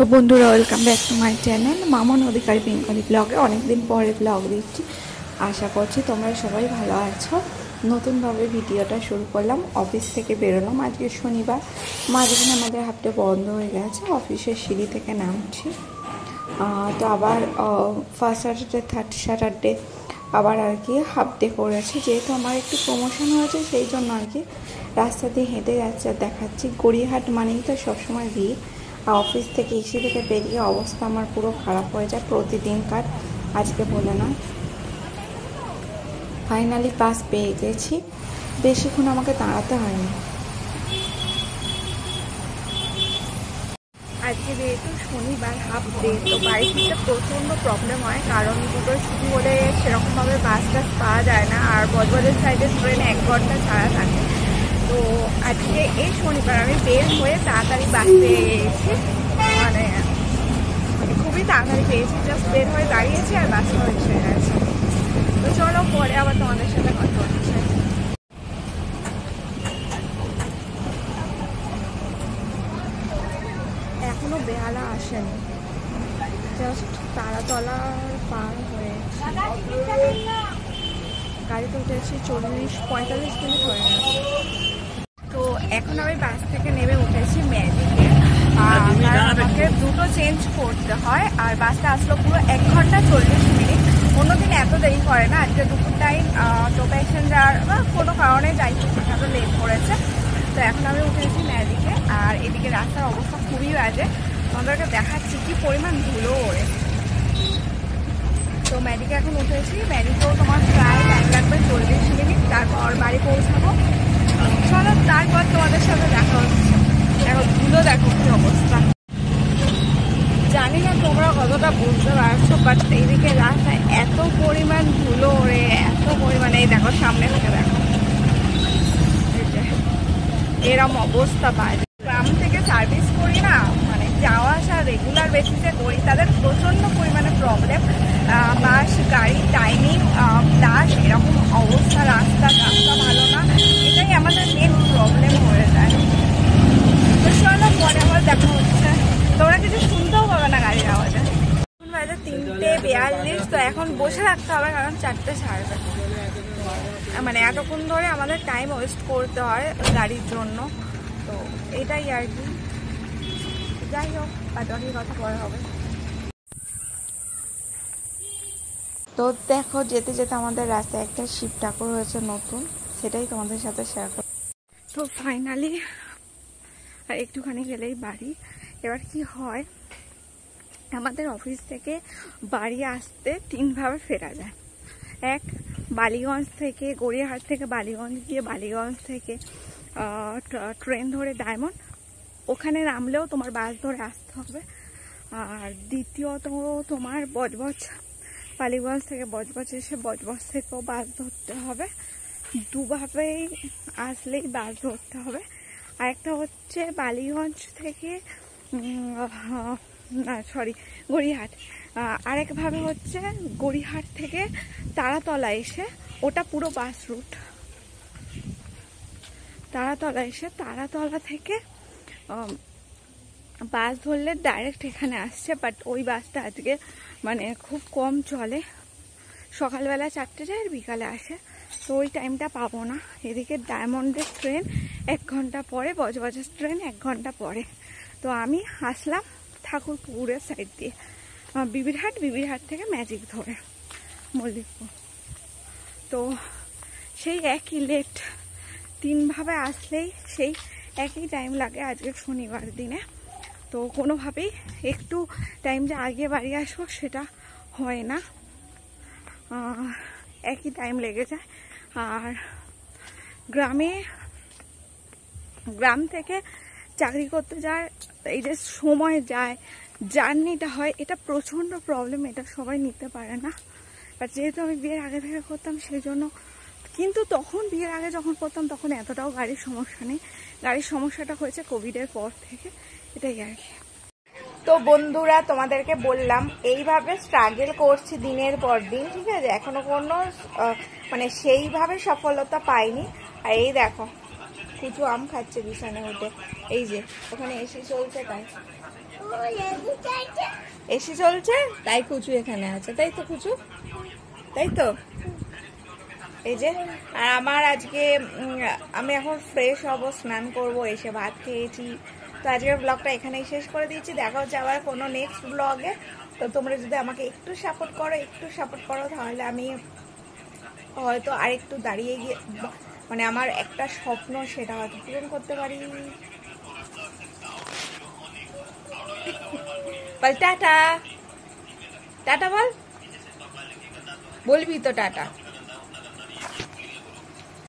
তো বন্ধুরা, welcome back to my channel Mamon Adhikari Bengali ব্লগে। অনেকদিন পরে ব্লগ দিচ্ছি, আশা করছি তোমরা সবাই ভালো আছো। নতুনভাবে ভিডিওটা শুরু করলাম। অফিস থেকে বেরোলাম, আজকে শনিবার, মাঝখানে আমাদের হাফ ডে বন্ধ হয়ে গেছে। অফিসের সিঁড়ি থেকে নামছি। তো আবার ফার্স্ট স্যাটারডে থার্ড স্যাটারডে আবার আর কি হাফ ডে করেছে। যেহেতু আমার একটু প্রমোশন হয়েছে, সেই জন্য আর কি রাস্তা দিয়ে হেঁটে যাচ্ছে আর দেখাচ্ছি। গড়িয়াহাট মানেই তো সবসময় ভিড়। অফিস থেকে এসে থেকে বেরিয়ে অবস্থা আমার পুরো খারাপ হয়ে যায় প্রতিদিনকার, আজকে বলে না। ফাইনালি বাস পেয়ে গেছি, বেশিক্ষণ আমাকে দাঁড়াতে হয়নি। আজকে যেহেতু শনিবার হাফ ডে, তো বাড়ি ফিরতে প্রচণ্ড প্রবলেম হয়, কারণ দুটোর ছুটি হলে সেরকমভাবে বাস টাস পাওয়া যায় না। আর বজবজের সাইডে ট্রেন 1 ঘন্টা ছাড়া থাকে। তো আজকে এই শনিবার আমি বের হয়ে তাড়াতাড়ি বাস পেয়ে গেছি, মানে খুবই তাড়াতাড়ি পেয়েছি। জাস্ট বের হয়ে দাঁড়িয়েছি আর বাসটাও এসে গেছে। তো চলো পরে আবার তোমাদের সাথে কথা হচ্ছে। এখনো বেহালা আসেনি, জাস্ট তারাতলা পার হয়েছে। গাড়িতে উঠেছি 40-45 মিনিট হয়ে গেছে। তো এখন আমি বাস থেকে নেমে উঠেছি ম্যাজিকে। আমাকে দুটো চেঞ্জ করতে হয়, আর বাসটা আসলো পুরো 1 ঘন্টা 40 মিনিট। অন্যদিন এত দেরি করে না, আজকে দুপুর টাইম। তো প্যাসেঞ্জার বা কোনো কারণে যাই এত লেট করেছে। তো এখন আমি উঠেছি ম্যাজিকে, আর এদিকে রাস্তার অবস্থা খুবই বাজে। আমাদেরকে দেখাচ্ছি কি পরিমাণ ধুলো ওড়ে। তো ম্যাজিকে এখন উঠেছি। ম্যাজিকেও তোমার প্রায় টাইম লাগবে 40 মিনিট, তারপর বাড়ি পৌঁছাবো। চলো তারপর তোমাদের সাথে দেখা হচ্ছে। দেখো ধুলো, দেখো কি অবস্থা। জানি না তোমরা কতটা বুঝতে পারছো, বাট এইদিকে রাস্তায় এত পরিমাণ ধুলো ওড়ে, এত পরিমাণে। এই দেখো সামনে থেকে দেখো, এরম অবস্থা পায়। গ্রাম থেকে সার্ভিস করি না, মানে যাওয়া আসা রেগুলার বেসিসে করি, তাদের প্রচণ্ড পরিমাণে প্রবলেম। বাস গাড়ি টাইমিং প্লাস এরকম অবস্থা, রাস্তা ভালো না, এটাই আমাদের মেন প্রবলেম হয়ে যায়। তো চলো পরে আবার দেখা হচ্ছে। তোমরা কিছু শুনতেও পাবে না গাড়ির আওয়াজে। এখন বাজে 3:42। তো এখন বসে থাকতে হবে, কারণ 4টে ছাড়বে। মানে এতক্ষণ ধরে আমাদের টাইম ওয়েস্ট করতে হয় গাড়ির জন্য। তো এটাই আর কি। যাই হোক, বাকি কথা পরে হবে। তো দেখো যেতে যেতে আমাদের রাস্তায় একটা শিব ঠাকুর হয়েছে নতুন, সেটাই তোমাদের সাথে শেয়ার করব। তো ফাইনালি আর একটুখানি গেলেই বাড়ি। এবার কি হয়, আমাদের অফিস থেকে বাড়ি আসতে 3 ভাবে ফেরা যায়। এক, বালিগঞ্জ থেকে, গড়িয়াহাট থেকে বালিগঞ্জ গিয়ে বালিগঞ্জ থেকে ট্রেন ধরে ডায়মন্ড, ওখানে নামলেও তোমার বাস ধরে আসতে হবে। আর দ্বিতীয়ত তোমার বজবজ, বালিগঞ্জ থেকে বজবজ এসে বজবজ থেকেও বাস ধরতে হবে। দুভাবেই আসলেই বাস ধরতে হবে। আরেকটা হচ্ছে বালিগঞ্জ থেকে গড়িয়াহাট। আরেকভাবে হচ্ছে গড়িয়াহাট থেকে তারাতলা এসে, ওটা পুরো বাস রুট। তারাতলা এসে তারাতলা থেকে বাস ধরলে ডাইরেক্ট এখানে আসছে, বাট ওই বাসটা আজকে মানে খুব কম চলে। সকালবেলা 4টে যায় আর বিকালে আসে, তো ওই টাইমটা পাবো না। এদিকে ডায়মন্ডের ট্রেন 1 ঘন্টা পরে, বজবজের ট্রেন 1 ঘন্টা পরে। তো আমি আসলাম ঠাকুরপুকুরের সাইড দিয়ে, বিবিরহাট থেকে ম্যাজিক ধরে মল্লিকপুর। তো সেই একই লেট, 3 ভাবে আসলেই সেই একই টাইম লাগে আজকে শনিবার দিনে। তো কোনোভাবেই একটু টাইম যে আগে বাড়ি আসবো সেটা হয় না, একই টাইম লেগে যায়। আর গ্রাম থেকে চাকরি করতে যায়, এই যে সময় যায়, জার্নিটা হয়, এটা প্রচণ্ড প্রবলেম, এটা সবাই নিতে পারে না। বাট যেহেতু আমি বিয়ের আগে থেকে করতাম সেই জন্য, কিন্তু তখন বিয়ের আগে যখন করতাম তখন এতটাও গাড়ির সমস্যা নেই। গাড়ির সমস্যাটা হয়েছে কোভিডের পর থেকে, এটাই আর কি। তো বন্ধুরা, তোমাদেরকে বললাম এইভাবে স্ট্রাগল করছি দিনের পর দিন, ঠিক আছে। এখনো কোনো মানে সেইভাবে সফলতা পাইনি। আর এই দেখো কুচু আম খাচ্ছে বিছানে উঠে, এই যে ওখানে এসে চলছে তাই। এসি চলছে তাই কুচু এখানে আছে, তাই তো কুচু, তাই তো। এই যে আর আমার আজকে আমি এখন ফ্রেশ হব, স্নান করব, এসে ভাত খেয়েছি। তো আজকের ব্লগটা এখানেই শেষ করে দিয়েছি। দেখা হচ্ছে আবার কোনো নেক্সট ব্লগে। তো তোমরা যদি আমাকে একটু সাপোর্ট করো তাহলে আমি হয়তো আরেকটু দাঁড়িয়ে গিয়ে মানে আমার একটা স্বপ্ন সেটা হয়তো পূরণ করতে পারি। বল টাটা, টাটা বল, বলবি তো টাটা।